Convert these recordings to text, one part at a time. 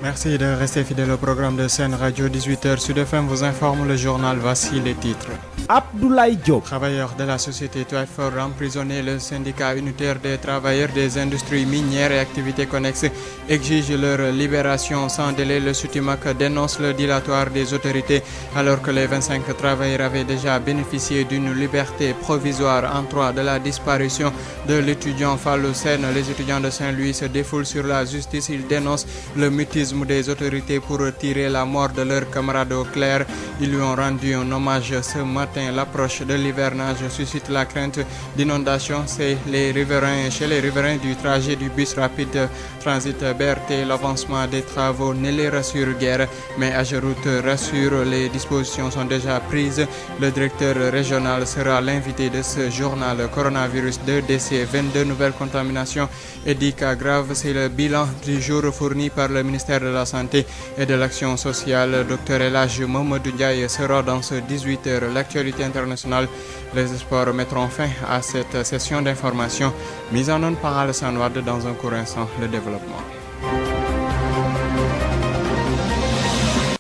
Merci de rester fidèle au programme de Sen Radio 18h. Sud FM vous informe le journal. Voici les titres. Abdoulaye Diop. Travailleurs de la société Twyford emprisonnés, le syndicat unitaire des travailleurs des industries minières et activités connexes exige leur libération sans délai. Le Sutimac dénonce le dilatoire des autorités alors que les 25 travailleurs avaient déjà bénéficié d'une liberté provisoire en droit de la disparition de l'étudiant Fallou Sène. Les étudiants de Saint-Louis se défoulent sur la justice. Ils dénoncent le mutisme des autorités pour tirer la mort de leur camarade au clair. Ils lui ont rendu un hommage ce matin. L'approche de l'hivernage suscite la crainte d'inondation chez les riverains du trajet du bus rapide transit BRT. L'avancement des travaux ne les rassure guère, mais Ageroute rassure, les dispositions sont déjà prises. Le directeur régional sera l'invité de ce journal. Coronavirus, 2 décès, 22 nouvelles contaminations et 10 cas graves. C'est le bilan du jour fourni par le ministère de la Santé et de l'Action sociale. Dr Elhadji Mamadou Ndiaye sera dans ce 18h. L'actualité internationale, les sports mettront fin à cette session d'information mise en onde par Alassane Wade. Dans un court instant, le développement.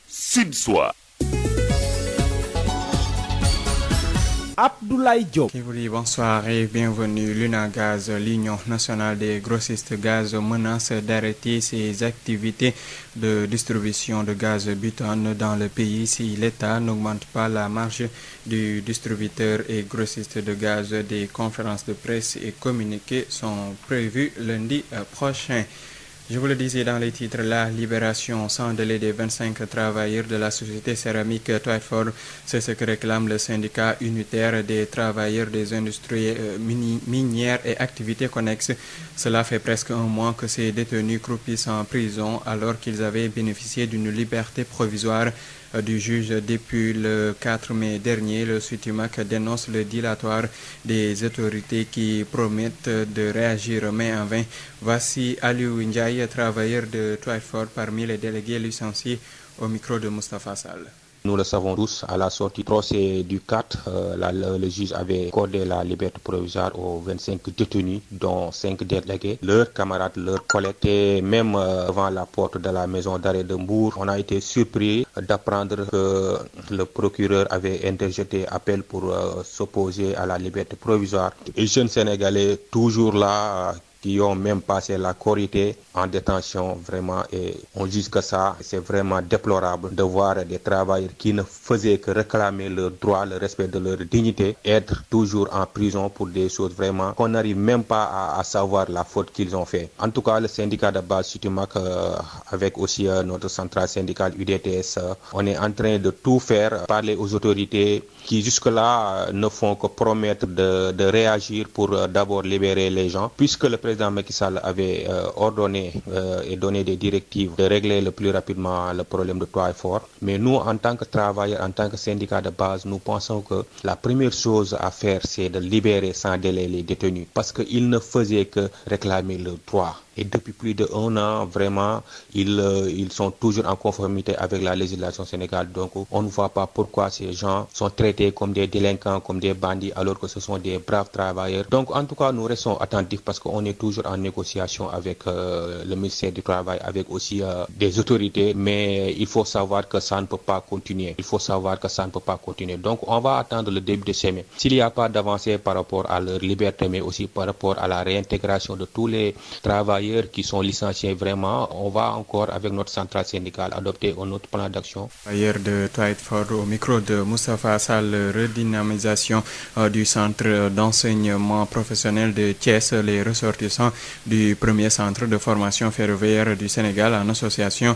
Sud-Soir. Abdoulaye Diop. Qui vous dit bonsoir et bienvenue. L'UNAGAZ, l'Union nationale des grossistes gaz, menace d'arrêter ses activités de distribution de gaz butane dans le pays si l'État n'augmente pas la marge du distributeur et grossiste de gaz. Des conférences de presse et communiqués sont prévues lundi prochain. Je vous le disais dans les titres, la libération sans délai des 25 travailleurs de la société céramique Twyford, c'est ce que réclame le syndicat unitaire des travailleurs des industries minières et activités connexes. Cela fait presque un mois que ces détenus croupissent en prison alors qu'ils avaient bénéficié d'une liberté provisoire du juge depuis le 4 mai dernier. Le Sutimac dénonce le dilatoire des autorités qui promettent de réagir, mais en vain. Voici Aliou Ndiaye, travailleur de Twyford, parmi les délégués licenciés, au micro de Moustapha Sall. Nous le savons tous, à la sortie du procès du 4, le juge avait accordé la liberté provisoire aux 25 détenus, dont 5 délégués, leurs camarades, leurs collègues. Et même devant la porte de la maison d'arrêt de Mbour, on a été surpris d'apprendre que le procureur avait interjeté appel pour s'opposer à la liberté provisoire. Les jeunes Sénégalais, toujours là, qui ont même passé la Korité en détention, vraiment, et on juge que ça, c'est vraiment déplorable de voir des travailleurs qui ne faisaient que réclamer leurs droits, le respect de leur dignité, être toujours en prison pour des choses vraiment qu'on n'arrive même pas à savoir la faute qu'ils ont fait. En tout cas, le syndicat de base Sutimac, avec aussi notre centrale syndicale UDTS, on est en train de tout faire, parler aux autorités qui jusque-là ne font que promettre de réagir pour d'abord libérer les gens, puisque le président Macky Sall avait ordonné et donné des directives de régler le plus rapidement le problème de Twyford. Mais nous, en tant que travailleurs, en tant que syndicat de base, nous pensons que la première chose à faire, c'est de libérer sans délai les détenus, parce qu'ils ne faisaient que réclamer leurs droits. Et depuis plus d'1 an, vraiment, ils sont toujours en conformité avec la législation sénégalaise. Donc, on ne voit pas pourquoi ces gens sont traités comme des délinquants, comme des bandits, alors que ce sont des braves travailleurs. Donc, en tout cas, nous restons attentifs parce qu'on est toujours en négociation avec le ministère du Travail, avec aussi des autorités. Mais il faut savoir que ça ne peut pas continuer. Donc, on va attendre le début de semaine. S'il n'y a pas d'avancée par rapport à leur liberté, mais aussi par rapport à la réintégration de tous les travailleurs qui sont licenciés, vraiment, on va encore avec notre centrale syndicale adopter un autre plan d'action. Ailleurs de Twyford, au micro de Moustapha Sall, redynamisation du centre d'enseignement professionnel de Thiès. Les ressortissants du premier centre de formation ferroviaire du Sénégal en association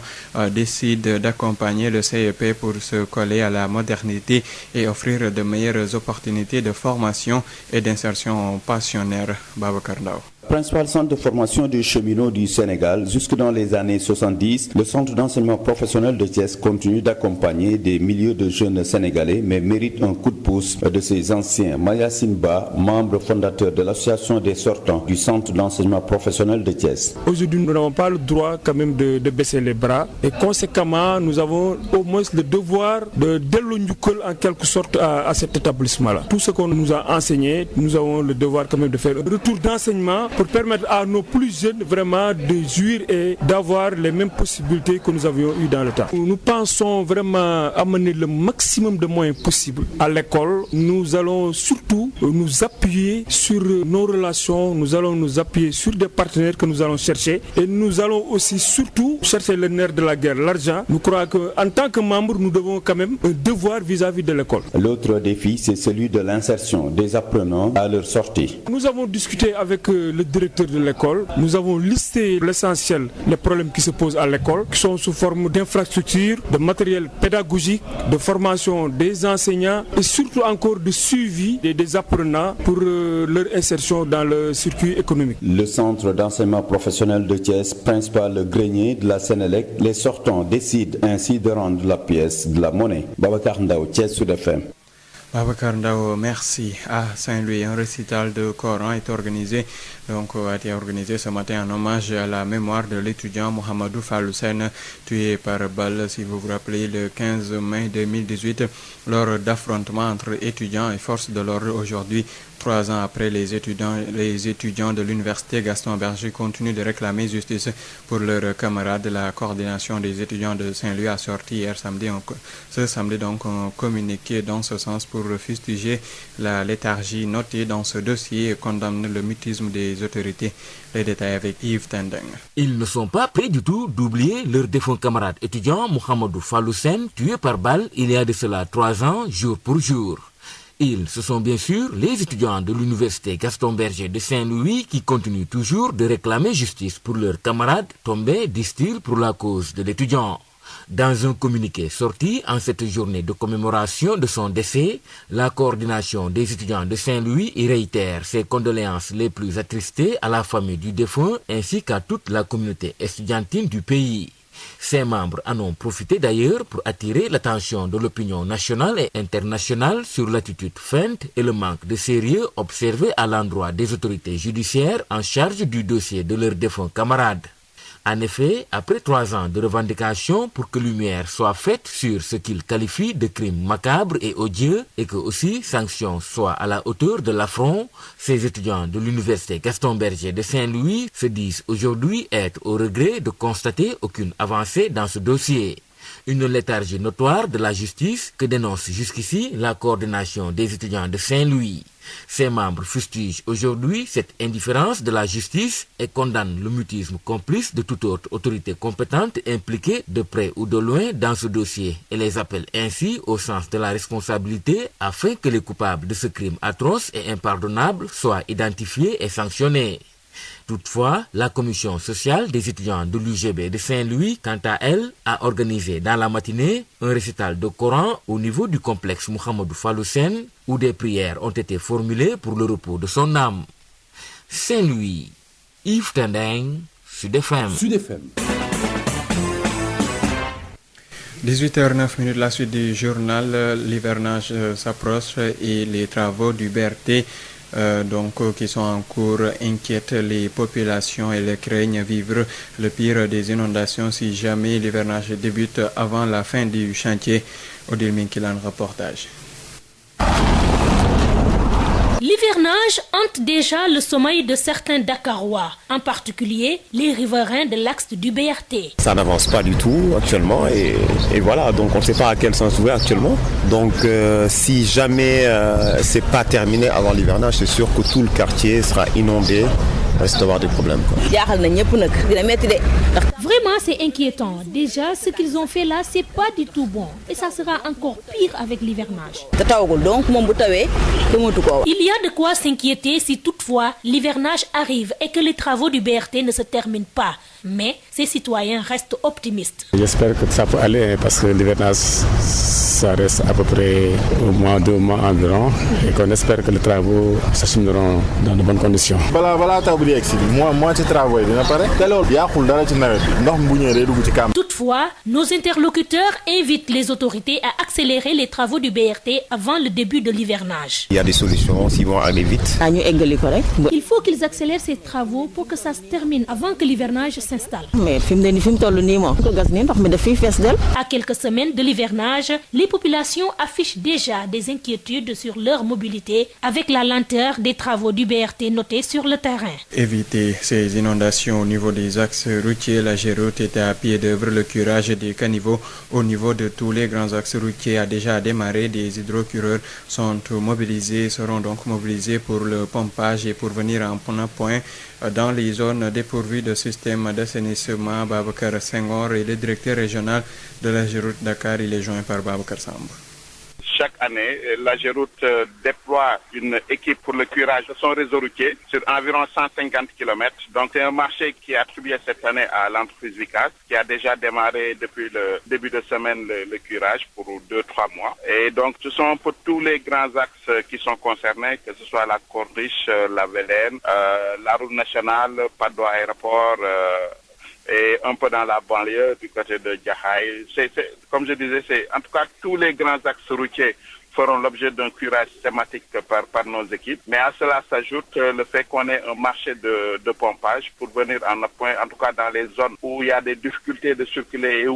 décident d'accompagner le CEP pour se coller à la modernité et offrir de meilleures opportunités de formation et d'insertion pensionnaire. Babacar Ndao. Principal centre de formation des cheminots du Sénégal, jusque dans les années 70, le centre d'enseignement professionnel de Thiès continue d'accompagner des milliers de jeunes Sénégalais, mais mérite un coup de pouce de ses anciens. Maya Simba, membre fondateur de l'association des sortants du centre d'enseignement professionnel de Thiès. Aujourd'hui, nous n'avons pas le droit quand même de baisser les bras et conséquemment, nous avons au moins le devoir de déloger en quelque sorte à cet établissement-là. Tout ce qu'on nous a enseigné, nous avons le devoir quand même de faire un retour d'enseignement pour permettre à nos plus jeunes vraiment de jouir et d'avoir les mêmes possibilités que nous avions eues dans le temps. Nous pensons vraiment amener le maximum de moyens possibles à l'école. Nous allons surtout nous appuyer sur nos relations, nous allons nous appuyer sur des partenaires que nous allons chercher et nous allons aussi surtout chercher le nerf de la guerre, l'argent. Nous croyons qu'en tant que membres, nous devons quand même un devoir vis-à-vis de l'école. L'autre défi, c'est celui de l'insertion des apprenants à leur sortie. Nous avons discuté avec le directeur de l'école. Nous avons listé l'essentiel, les problèmes qui se posent à l'école, qui sont sous forme d'infrastructures, de matériel pédagogique, de formation des enseignants et surtout encore de suivi des apprenants pour leur insertion dans le circuit économique. Le centre d'enseignement professionnel de Thiès, principal grenier de la Sénélec, les sortants décident ainsi de rendre la pièce de la monnaie. Babacar Ndao, Thiès Sud FM. Babacar Ndao, merci. À Saint-Louis, un récital de Coran a été organisé ce matin en hommage à la mémoire de l'étudiant Mohamedou Falloussène, tué par balle, si vous vous rappelez, le 15 mai 2018, lors d'affrontements entre étudiants et forces de l'ordre. Aujourd'hui, 3 ans après, les étudiants de l'université Gaston Berger continuent de réclamer justice pour leurs camarades. La coordination des étudiants de Saint-Louis a sorti ce samedi donc un communiqué dans ce sens pour fustiger la léthargie notée dans ce dossier et condamner le mutisme des autorités. Les détails avec Yves Tendeng. Ils ne sont pas prêts du tout d'oublier leur défunt camarade étudiant Mohamedou Falloussène, tué par balle il y a de cela 3 ans, jour pour jour. Ils, ce sont bien sûr les étudiants de l'université Gaston Berger de Saint-Louis qui continuent toujours de réclamer justice pour leurs camarades tombés, disent-ils, pour la cause de l'étudiant. Dans un communiqué sorti en cette journée de commémoration de son décès, la coordination des étudiants de Saint-Louis y réitère ses condoléances les plus attristées à la famille du défunt ainsi qu'à toute la communauté estudiantine du pays. Ses membres en ont profité d'ailleurs pour attirer l'attention de l'opinion nationale et internationale sur l'attitude feinte et le manque de sérieux observé à l'endroit des autorités judiciaires en charge du dossier de leurs défunts camarades. En effet, après 3 ans de revendications pour que lumière soit faite sur ce qu'ils qualifient de crimes macabres et odieux et que aussi sanctions soient à la hauteur de l'affront, ces étudiants de l'université Gaston Berger de Saint-Louis se disent aujourd'hui être au regret de constater aucune avancée dans ce dossier. Une léthargie notoire de la justice que dénonce jusqu'ici la coordination des étudiants de Saint-Louis. Ses membres fustigent aujourd'hui cette indifférence de la justice et condamnent le mutisme complice de toute autre autorité compétente impliquée de près ou de loin dans ce dossier et les appellent ainsi au sens de la responsabilité afin que les coupables de ce crime atroce et impardonnable soient identifiés et sanctionnés. Toutefois, la commission sociale des étudiants de l'UGB de Saint-Louis, quant à elle, a organisé dans la matinée un récital de Coran au niveau du complexe Mohamedou Falloussène où des prières ont été formulées pour le repos de son âme. Saint-Louis, Yves Tendeng, Sud FM. 18h09, la suite du journal. L'hivernage s'approche et les travaux du BRT qui sont en cours inquiètent les populations et les craignent vivre le pire des inondations si jamais l'hivernage débute avant la fin du chantier. Odile Minkilan, reportage. L'hivernage hante déjà le sommeil de certains Dakarois, en particulier les riverains de l'axe du BRT. Ça n'avance pas du tout actuellement et voilà, donc on ne sait pas à quel sens jouer actuellement. Donc si jamais c'est pas terminé avant l'hivernage, c'est sûr que tout le quartier sera inondé. Reste d'avoir des problèmes. Vraiment, c'est inquiétant. Déjà, ce qu'ils ont fait là, c'est pas du tout bon. Et ça sera encore pire avec l'hivernage. Il y a de quoi s'inquiéter si toutefois l'hivernage arrive et que les travaux du BRT ne se terminent pas. Mais ces citoyens restent optimistes. J'espère que ça peut aller parce que l'hivernage, ça reste à peu près 1 mois, 2 mois environ. Et qu'on espère que les travaux s'achemineront dans de bonnes conditions. Toutefois, nos interlocuteurs invitent les autorités à accélérer les travaux du BRT avant le début de l'hivernage. Il y a des solutions s'ils vont aller vite. Il faut qu'ils accélèrent ces travaux pour que ça se termine avant que l'hivernage s'installe. À quelques semaines de l'hivernage, les populations affichent déjà des inquiétudes sur leur mobilité avec la lenteur des travaux du BRT notés sur le terrain. éviter ces inondations au niveau des axes routiers, la Géroute était à pied d'œuvre. Le curage des caniveaux au niveau de tous les grands axes routiers a déjà démarré. Des hydrocureurs seront donc mobilisés pour le pompage et pour venir en point dans les zones dépourvues de système d'assainissement. Babacar Senghor est le directeur régional de la Géroute Dakar. Il est joint par Babacar Samb. Chaque année, la Géroute déploie une équipe pour le curage de son réseau routier sur environ 150 km. Donc c'est un marché qui est attribué cette année à l'entreprise Vicas, qui a déjà démarré depuis le début de semaine le curage pour 2-3 mois. Et donc ce sont pour tous les grands axes qui sont concernés, que ce soit la Corniche, la Vélène, la route nationale, Padoue Aéroport, et un peu dans la banlieue du côté de Jaxaay. Comme je disais, en tout cas tous les grands axes routiers feront l'objet d'un curage thématique par nos équipes. Mais à cela s'ajoute le fait qu'on ait un marché de pompage pour venir en appoint, en tout cas dans les zones où il y a des difficultés de circuler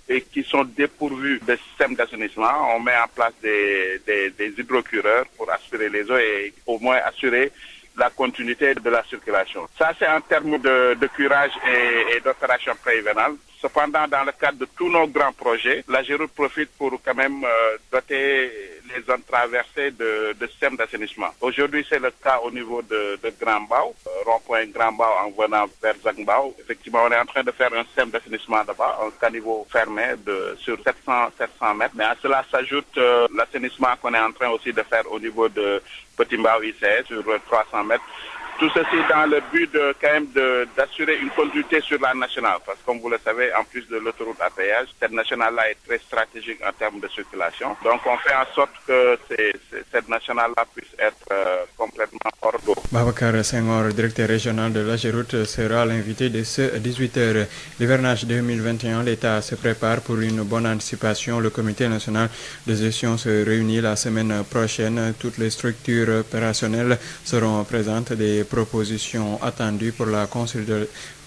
et qui sont dépourvues de systèmes d'assainissement. On met en place des hydrocureurs pour assurer les eaux et au moins assurer la continuité de la circulation. Ça, c'est en termes de curage et d'opération préhivernale. Cependant, dans le cadre de tous nos grands projets, la Géroute profite pour quand même doter les zones traversées de systèmes d'assainissement. Aujourd'hui, c'est le cas au niveau de Grand Mbao, rond-point Grand Mbao en venant vers Zac Mbao. Effectivement, on est en train de faire un système d'assainissement là-bas, un caniveau fermé sur 700 mètres. Mais à cela s'ajoute l'assainissement qu'on est en train aussi de faire au niveau de Petit Mbao ICS sur 300 mètres. Tout ceci dans le but d'assurer une continuité sur la nationale. Parce que comme vous le savez, en plus de l'autoroute à péage, cette nationale-là est très stratégique en termes de circulation. Donc on fait en sorte que cette nationale-là puisse être complètement hors d'eau. Babacar Senghor, directeur régional de la Géroute, sera l'invité de ce 18h. L'hivernage 2021, l'État se prépare pour une bonne anticipation. Le comité national de gestion se réunit la semaine prochaine. Toutes les structures opérationnelles seront présentes. Des propositions attendues pour la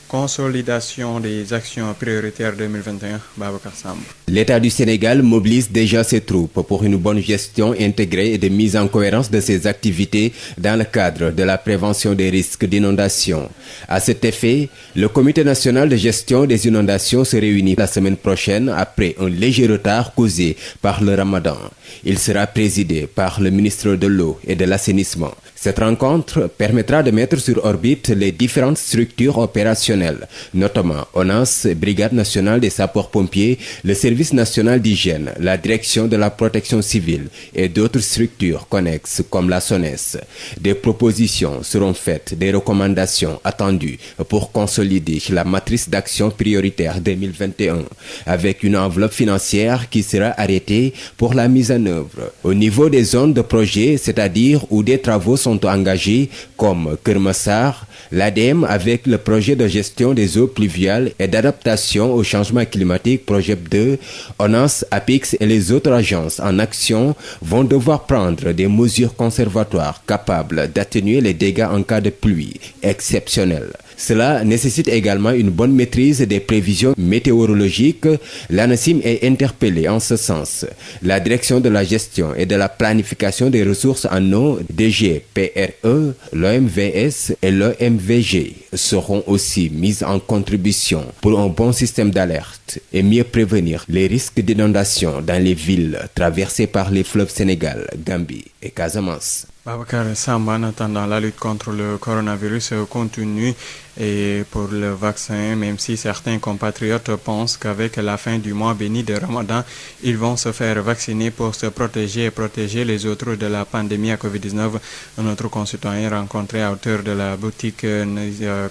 consolidation des actions prioritaires 2021. Babacar Samb. L'État du Sénégal mobilise déjà ses troupes pour une bonne gestion intégrée et de mise en cohérence de ses activités dans le cadre de la prévention des risques d'inondation. À cet effet, le Comité national de gestion des inondations se réunit la semaine prochaine après un léger retard causé par le Ramadan. Il sera présidé par le ministre de l'Eau et de l'Assainissement. Cette rencontre permettra de mettre sur orbite les différentes structures opérationnelles, notamment ONAS, Brigade nationale des sapeurs-pompiers, le Service national d'hygiène, la Direction de la protection civile et d'autres structures connexes comme la SONES. Des propositions seront faites, des recommandations attendues pour consolider la matrice d'action prioritaire 2021, avec une enveloppe financière qui sera arrêtée pour la mise en œuvre. Au niveau des zones de projet, c'est-à-dire où des travaux sont engagés comme Keur Massar, l'ADEME avec le projet de gestion des eaux pluviales et d'adaptation au changement climatique PROGEP 2, ONAS, APIX et les autres agences en action vont devoir prendre des mesures conservatoires capables d'atténuer les dégâts en cas de pluie exceptionnelle. Cela nécessite également une bonne maîtrise des prévisions météorologiques. L'ANACIM est interpellée en ce sens. La direction de la gestion et de la planification des ressources en eau, DGPRE, l'OMVS et l'OMVG seront aussi mises en contribution pour un bon système d'alerte et mieux prévenir les risques d'inondation dans les villes traversées par les fleuves Sénégal, Gambie et Casamance. Babacar Samb, en attendant, la lutte contre le coronavirus continue et pour le vaccin, même si certains compatriotes pensent qu'avec la fin du mois béni de Ramadan, ils vont se faire vacciner pour se protéger et protéger les autres de la pandémie à Covid-19. Notre concitoyen rencontré à hauteur de la boutique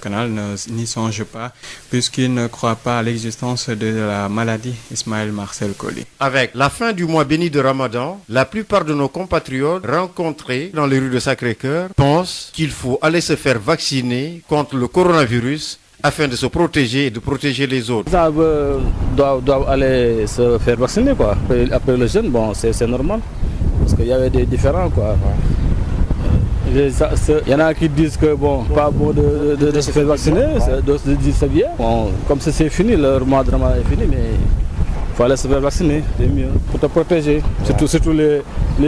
Canal n'y songe pas puisqu'il ne croit pas à l'existence de la maladie. Ismaël Marcel Colli. Avec la fin du mois béni de Ramadan, la plupart de nos compatriotes rencontrés dans les rues de Sacré-Cœur pensent qu'il faut aller se faire vacciner contre le coronavirus afin de se protéger et de protéger les autres. Ils doivent aller se faire vacciner, quoi. Après le jeûne, bon, c'est normal, parce qu'il y avait des différends, quoi. Il y en a qui disent que bon, pas bon de se faire vacciner, d'autres disent c'est bien. Bon, comme c'est fini, le mois de Ramadan est fini, mais faut aller se faire vacciner, c'est mieux, pour te protéger, surtout les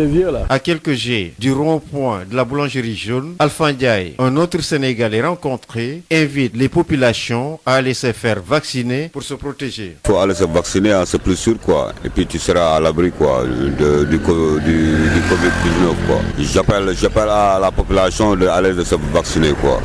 vieux là. À quelques jets du rond-point de la boulangerie jaune, Alpha Ndiaye, un autre Sénégalais rencontré, invite les populations à aller se faire vacciner pour se protéger. Il faut aller se vacciner, hein, c'est plus sûr quoi. Et puis tu seras à l'abri quoi du Covid-19 quoi. J'appelle à la population d'aller se vacciner quoi.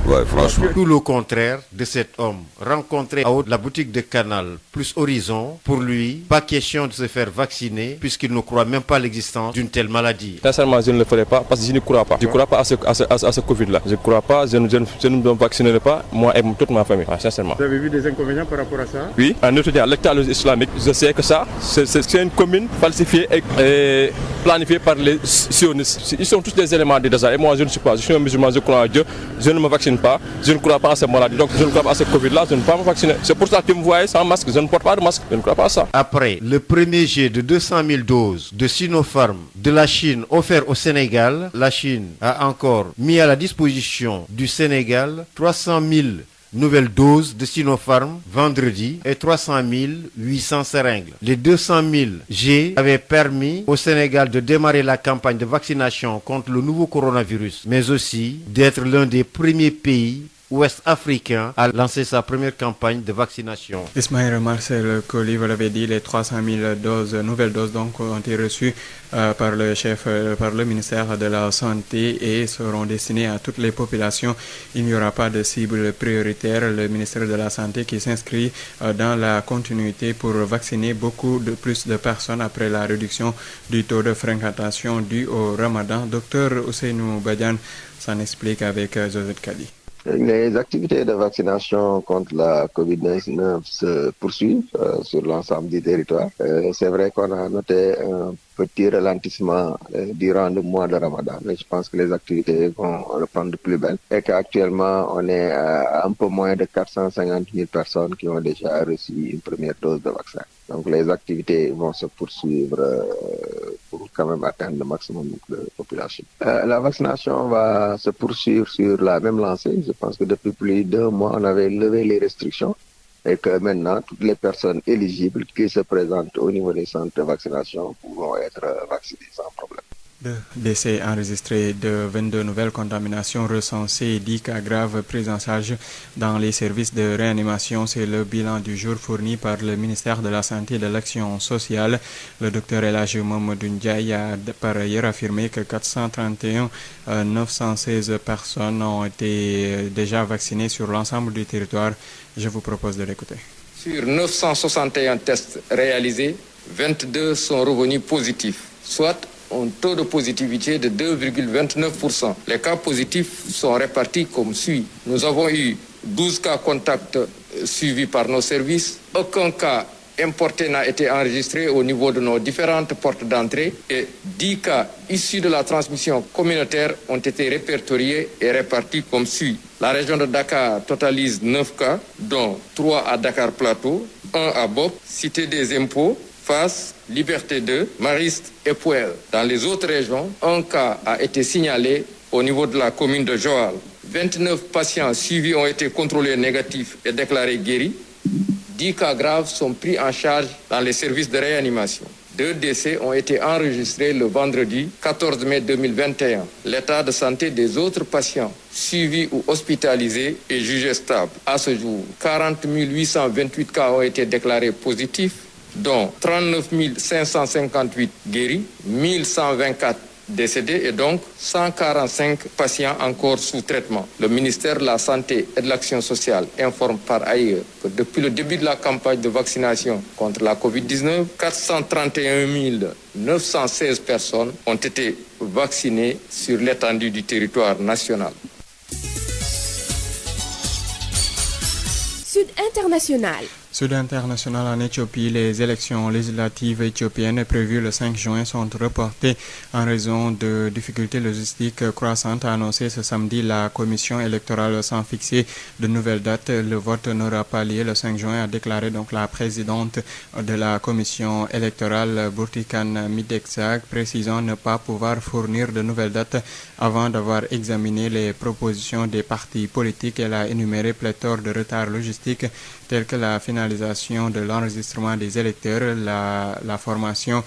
Ouais, franchement. Tout le contraire de cet homme rencontré à la boutique de Canal plus Horizon. Pour lui, pas question de se faire vacciner puisqu'il ne croit même pas à l'existence d'une telle maladie. Sincèrement, je ne le ferai pas parce que je ne crois pas. Je ne crois pas à ce Covid-là. Je ne crois pas, je ne me vaccinerai pas, moi et toute ma famille, sincèrement. Vous avez vu des inconvénients par rapport à ça? Oui, en étudiant l'État islamique, je sais que ça, c'est une commune falsifiée et planifiée par les sionistes. Ils sont tous des éléments de désastre et moi je ne suis pas. Je suis un musulman, je crois à Dieu, je ne me vaccine pas, je ne crois pas à cette maladie, donc je ne crois pas à ce Covid-là, je ne vais pas me vacciner. C'est pour ça que vous me voyez sans masque, je ne porte pas de masque, je ne crois pas à ça. Après le premier jet de 200 000 doses de Sinopharm de la Chine offert au Sénégal, la Chine a encore mis à la disposition du Sénégal 300 000 nouvelles doses de Sinopharm vendredi et 300 800 seringues. Les 200 000 G avaient permis au Sénégal de démarrer la campagne de vaccination contre le nouveau coronavirus, mais aussi d'être l'un des premiers pays ouest-africain a lancé sa première campagne de vaccination. Ismaël Marcel Colli, vous l'avez dit, les 300 000 nouvelles doses donc, ont été reçues par le ministère de la Santé et seront destinées à toutes les populations. Il n'y aura pas de cible prioritaire. Le ministère de la Santé qui s'inscrit dans la continuité pour vacciner plus de personnes après la réduction du taux de fréquentation dû au Ramadan. Docteur Ousseynou Badiane s'en explique avec Josette Kadi. Les activités de vaccination contre la COVID-19 se poursuivent sur l'ensemble du territoire. C'est vrai qu'on a noté un petit ralentissement durant le mois de Ramadan, mais je pense que les activités vont reprendre de plus belle et qu'actuellement on est à un peu moins de 450 000 personnes qui ont déjà reçu une première dose de vaccin. Donc les activités vont se poursuivre pour quand même atteindre le maximum de population. La vaccination va se poursuivre sur la même lancée. Je pense que depuis plus d'1 mois, on avait levé les restrictions et que maintenant, toutes les personnes éligibles qui se présentent au niveau des centres de vaccination pourront être vaccinées sans problème. De décès enregistrés, de 22 nouvelles contaminations recensées, 10 cas graves pris en charge dans les services de réanimation. C'est le bilan du jour fourni par le ministère de la Santé et de l'Action sociale. Le docteur El Hadji Mamadou Ndiaye a par ailleurs affirmé que 431 916 personnes ont été déjà vaccinées sur l'ensemble du territoire. Je vous propose de l'écouter. Sur 961 tests réalisés, 22 sont revenus positifs, soit un taux de positivité de 2,29%. Les cas positifs sont répartis comme suit. Nous avons eu 12 cas contacts suivis par nos services. Aucun cas importé n'a été enregistré au niveau de nos différentes portes d'entrée et 10 cas issus de la transmission communautaire ont été répertoriés et répartis comme suit. La région de Dakar totalise 9 cas, dont 3 à Dakar Plateau, 1 à Bop, Cité des Impôts, Fass, Liberté 2, Mariste et Pouel. Dans les autres régions, un cas a été signalé au niveau de la commune de Joal. 29 patients suivis ont été contrôlés négatifs et déclarés guéris. 10 cas graves sont pris en charge dans les services de réanimation. 2 décès ont été enregistrés le vendredi 14 mai 2021. L'état de santé des autres patients suivis ou hospitalisés est jugé stable. À ce jour, 40 828 cas ont été déclarés positifs, dont 39 558 guéris, 1124 décédés et donc 145 patients encore sous traitement. Le ministère de la Santé et de l'Action sociale informe par ailleurs que depuis le début de la campagne de vaccination contre la COVID-19, 431 916 personnes ont été vaccinées sur l'étendue du territoire national. Sud International. Sud International en Éthiopie, les élections législatives éthiopiennes prévues le 5 juin sont reportées en raison de difficultés logistiques croissantes, a annoncé ce samedi la commission électorale sans fixer de nouvelles dates. Le vote n'aura pas lieu le 5 juin, a déclaré donc la présidente de la commission électorale Burtikan Mideksak, précisant ne pas pouvoir fournir de nouvelles dates avant d'avoir examiné les propositions des partis politiques. Elle a énuméré pléthore de retards logistiques tels que la finalisation finalisation de l'enregistrement des électeurs, la formation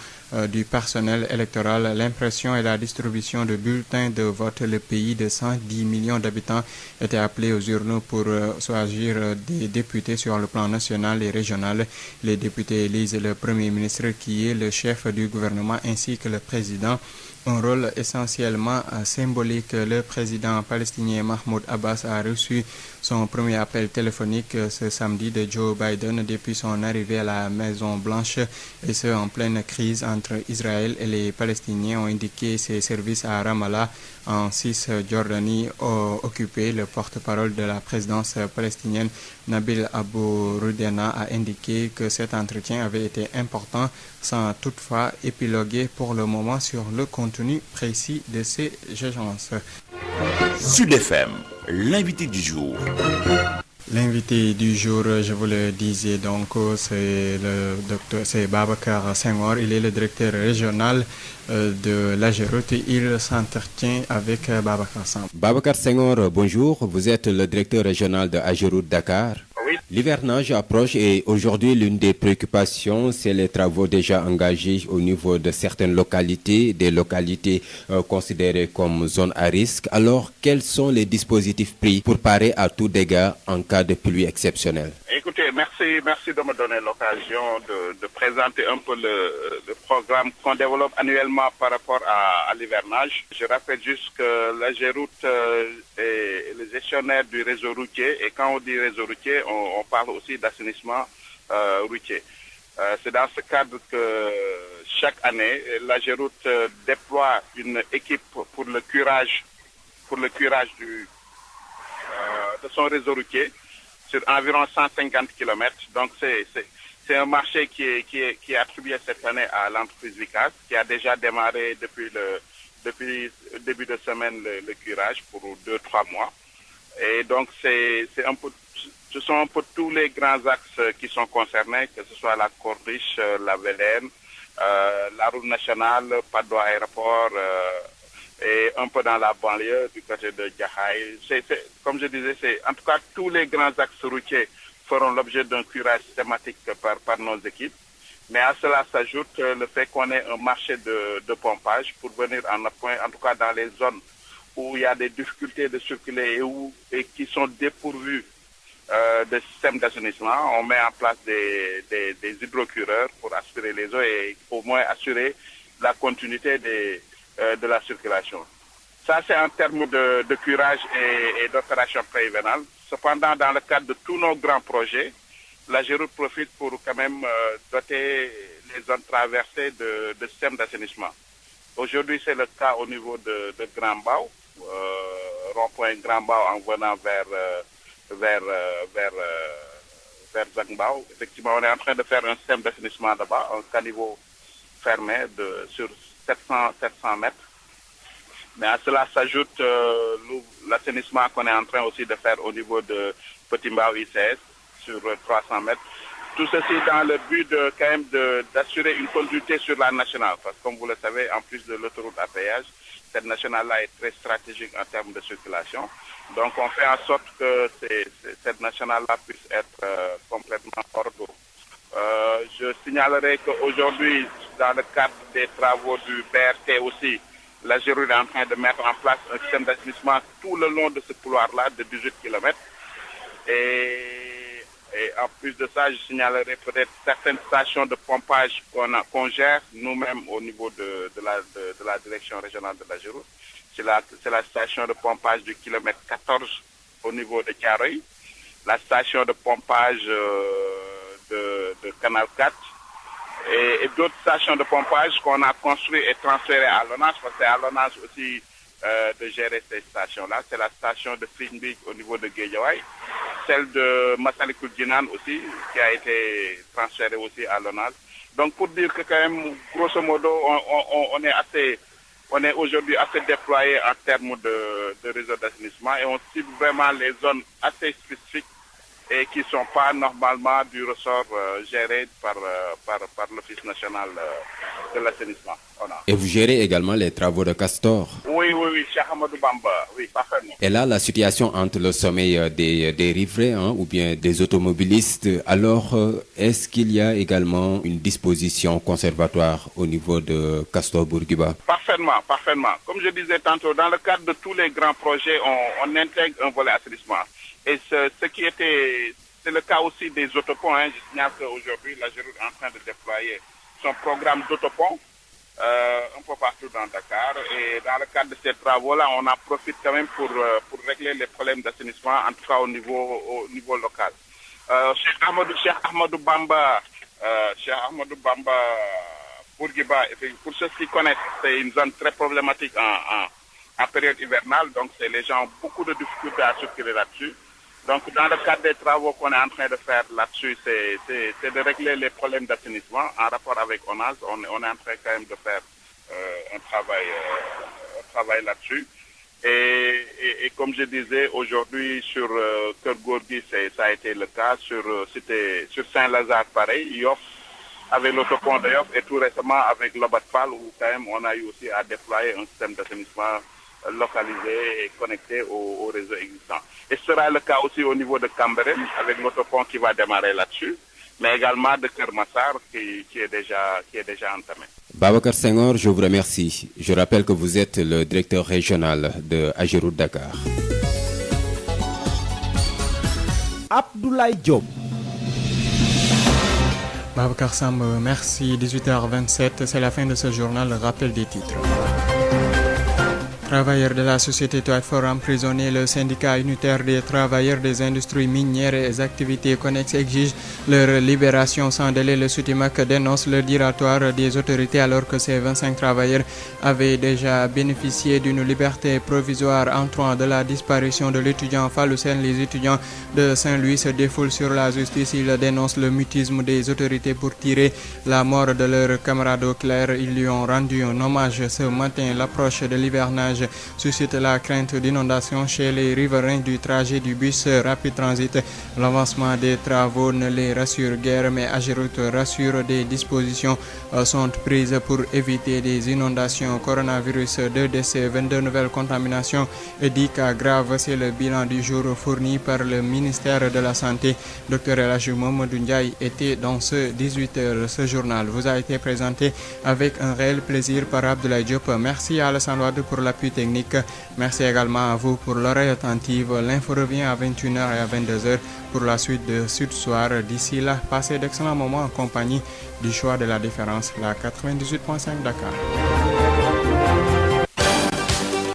du personnel électoral, l'impression et la distribution de bulletins de vote. Le pays de 110 millions d'habitants était appelé aux urnes pour choisir des députés sur le plan national et régional. Les députés élisent le Premier ministre qui est le chef du gouvernement ainsi que le président. Un rôle essentiellement symbolique. Le président palestinien Mahmoud Abbas a reçu son premier appel téléphonique ce samedi de Joe Biden depuis son arrivée à la Maison-Blanche, et ce en pleine crise entre Israël et les Palestiniens, ont indiqué ses services à Ramallah en Cisjordanie occupé. Le porte-parole de la présidence palestinienne Nabil Abou Rudena a indiqué que cet entretien avait été important sans toutefois épiloguer pour le moment sur le contenu précis de ces échanges. Sud FM, l'invité du jour. L'invité du jour, je vous le disais donc, c'est Babacar Senghor. Il est le directeur régional de l'AGEROUTE. Il s'entretient avec Babacar Senghor. Babacar Senghor, bonjour. Vous êtes le directeur régional de AGEROUTE Dakar. Oui. L'hivernage approche et aujourd'hui l'une des préoccupations, c'est les travaux déjà engagés au niveau de certaines localités, des localités considérées comme zones à risque. Alors, quels sont les dispositifs pris pour parer à tout dégât en cas de pluie exceptionnelle? Écoutez, merci de me donner l'occasion de présenter un peu le programme qu'on développe annuellement par rapport à l'hivernage. Je rappelle juste que l'AGEROUTE est le gestionnaire du réseau routier, et quand on dit réseau routier, on parle aussi d'assainissement routier. C'est dans ce cadre que chaque année, l'AGEROUTE déploie une équipe pour le curage de son réseau routier sur environ 150 km. Donc c'est un marché qui est attribué cette année à l'entreprise Vicas, qui a déjà démarré depuis le début de semaine le curage pour 2-3 mois. Et donc ce sont un peu tous les grands axes qui sont concernés, que ce soit la Corniche, la Vélène, la route nationale, Padoua Aéroport, et un peu dans la banlieue du côté de Djahaï. Comme je disais, en tout cas tous les grands axes routiers feront l'objet d'un curage systématique par nos équipes. Mais à cela s'ajoute le fait qu'on ait un marché de pompage pour venir en appoint, en tout cas dans les zones où il y a des difficultés de circuler et qui sont dépourvues de systèmes d'assainissement. On met en place des hydrocureurs pour aspirer les eaux et au moins assurer la continuité de la circulation. Ça, c'est en termes de curage et d'opération préhivernale. Cependant, dans le cadre de tous nos grands projets, l'AGEROUTE profite pour quand même doter les zones traversées de systèmes d'assainissement. Aujourd'hui, c'est le cas au niveau de Grand Mbao, rond-point Grand Mbao en venant vers Zangbao. Effectivement, on est en train de faire un système d'assainissement là-bas, un caniveau fermé sur 700 mètres. Mais à cela s'ajoute l'assainissement qu'on est en train aussi de faire au niveau de Petit Mbao ICS sur 300 mètres. Tout ceci dans le but quand même d'assurer une continuité sur la nationale. Parce que comme vous le savez, en plus de l'autoroute à péage, cette nationale-là est très stratégique en termes de circulation. Donc on fait en sorte que cette nationale-là puisse être complètement hors d'eau. Je signalerai qu'aujourd'hui, dans le cadre des travaux du BRT aussi, l'AGEROUTE est en train de mettre en place un système d'assainissement tout le long de ce couloir-là de 18 km. Et en plus de ça, je signalerai peut-être certaines stations de pompage qu'on gère nous-mêmes au niveau de la direction régionale de l'AGEROUTE. C'est la station de pompage du kilomètre 14 au niveau de Thiaroye, la station de pompage de Canal 4 et d'autres stations de pompage qu'on a construites et transférées à l'ONAS, parce que c'est à l'ONAS aussi de gérer ces stations-là. C'est la station de Finbig au niveau de Guédiawaye, celle de Massalikul Djinan aussi, qui a été transférée aussi à l'ONAS. Donc pour dire que quand même, grosso modo, on est aujourd'hui assez déployé en termes de réseau d'assainissement et on cible vraiment les zones assez spécifiques et qui ne sont pas normalement du ressort géré par l'Office national de l'assainissement. Et vous gérez également les travaux de Castor? Oui, Cheikh Ahmadou Bamba, oui, parfaitement. Et là, la situation entre le sommeil des riverains ou bien des automobilistes, alors est-ce qu'il y a également une disposition conservatoire au niveau de Castor Bourguiba? Parfaitement. Comme je disais tantôt, dans le cadre de tous les grands projets, on intègre un volet assainissement. Et c'est le cas aussi des autoponts. Je signale qu'aujourd'hui, la Géroute est en train de déployer son programme d'autopont un peu partout dans Dakar. Et dans le cadre de ces travaux-là, on en profite quand même pour régler les problèmes d'assainissement, en tout cas au niveau local. Cheikh Ahmadou Bamba Bourguiba, pour ceux qui connaissent, c'est une zone très problématique en période hivernale, donc les gens ont beaucoup de difficultés à circuler là-dessus. Donc dans le cadre des travaux qu'on est en train de faire là-dessus, c'est de régler les problèmes d'assainissement en rapport avec ONAS. On est en train quand même de faire un travail là-dessus. Et comme je disais, aujourd'hui sur Keur Gorgui, ça a été le cas, sur Saint-Lazare pareil, Yoff, avec l'autopont de Yoff, et tout récemment avec Lobat Fall, où quand même on a eu aussi à déployer un système d'assainissement localisé et connecté au réseau existant. Et ce sera le cas aussi au niveau de Cambérène, avec l'autopont qui va démarrer là-dessus, mais également de Keur Massar qui est déjà entamé. Babacar Senghor, je vous remercie. Je rappelle que vous êtes le directeur régional de Ageroute Dakar. Abdoulaye Diop. Babacar Samb, merci. 18h27, c'est la fin de ce journal. Le rappel des titres. Travailleurs de la société Toitfort emprisonnés, le syndicat unitaire des travailleurs des industries minières et des activités connexes exige leur libération sans délai. Le SUTIMAC dénonce le dilatoire des autorités alors que ces 25 travailleurs avaient déjà bénéficié d'une liberté provisoire entrant de la disparition de l'étudiant Fallou Sène. Les étudiants de Saint-Louis se défoulent sur la justice. Ils dénoncent le mutisme des autorités pour tirer la mort de leur camarade au clair. Ils lui ont rendu un hommage ce matin. L'approche de l'hivernage suscite la crainte d'inondation chez les riverains du trajet du bus Rapid Transit. L'avancement des travaux ne les rassure guère, mais Ageroute rassure des dispositions sont prises pour éviter des inondations. Coronavirus, 2 décès, 22 nouvelles contaminations et 10 cas graves. C'est le bilan du jour fourni par le ministère de la Santé. Dr El Hadji Mamadou Ndiaye était dans ce 18h. Ce journal vous a été présenté avec un réel plaisir par Abdoulaye Diop. Merci à Alassane Wade pour l'appui technique. Merci également à vous pour l'oreille attentive. L'info revient à 21h et à 22h pour la suite de Sud Soir. D'ici là, passez d'excellents moments en compagnie du choix de la différence, la 98.5 Dakar.